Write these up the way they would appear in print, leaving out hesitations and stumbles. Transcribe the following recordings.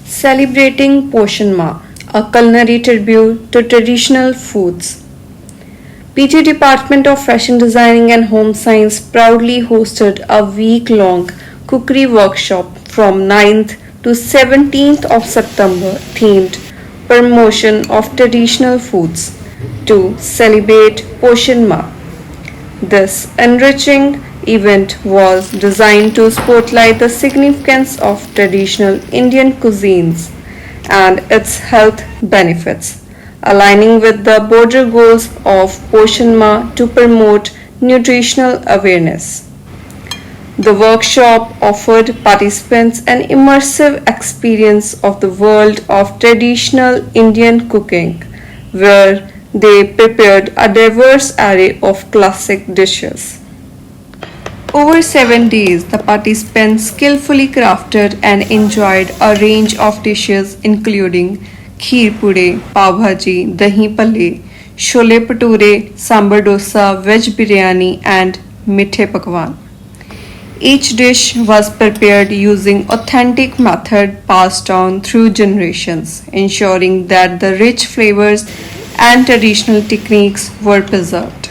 celebrating Poshan Maah, a culinary tribute to traditional foods. PG Department of Fashion Designing and Home Science proudly hosted a week-long cookery workshop from 9th to 17th of September themed Promotion of Traditional Foods to celebrate Poshan Maah. This enriching event was designed to spotlight the significance of traditional Indian cuisines and its health benefits, aligning with the broader goals of Poshan Maah to promote nutritional awareness. The workshop offered participants an immersive experience of the world of traditional Indian cooking, where they prepared a diverse array of classic dishes. Over 7 days, the participants skillfully crafted and enjoyed a range of dishes including kheer pure, pav bhaji, dahi palle, shole bhature, sambar dosa, veg biryani, and mithe pakwan. Each dish was prepared using authentic method passed down through generations, ensuring that the rich flavors and traditional techniques were preserved.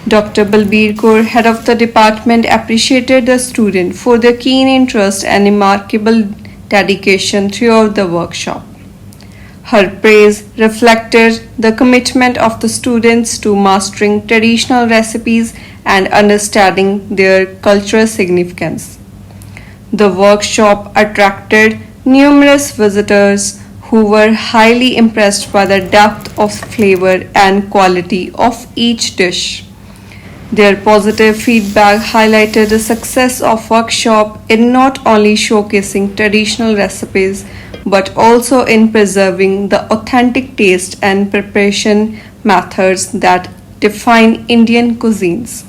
Dr. Balbir Kaur, head of the department, appreciated the students for their keen interest and remarkable dedication throughout the workshop. Her praise reflected the commitment of the students to mastering traditional recipes and understanding their cultural significance. The workshop attracted numerous visitors who were highly impressed by the depth of flavor and quality of each dish. Their positive feedback highlighted the success of workshop in not only showcasing traditional recipes but also in preserving the authentic taste and preparation methods that define Indian cuisines.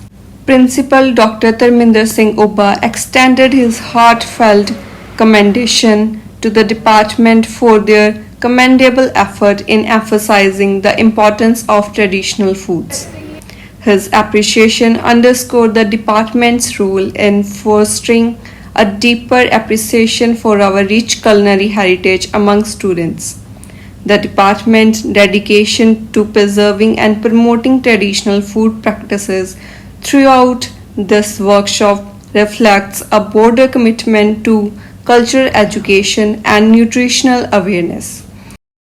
Principal Dr. Tarminder Singh Oba extended his heartfelt commendation to the department for their commendable effort in emphasizing the importance of traditional foods. His appreciation underscored the department's role in fostering a deeper appreciation for our rich culinary heritage among students. The department's dedication to preserving and promoting traditional food practices throughout this workshop reflects a broader commitment to cultural education and nutritional awareness.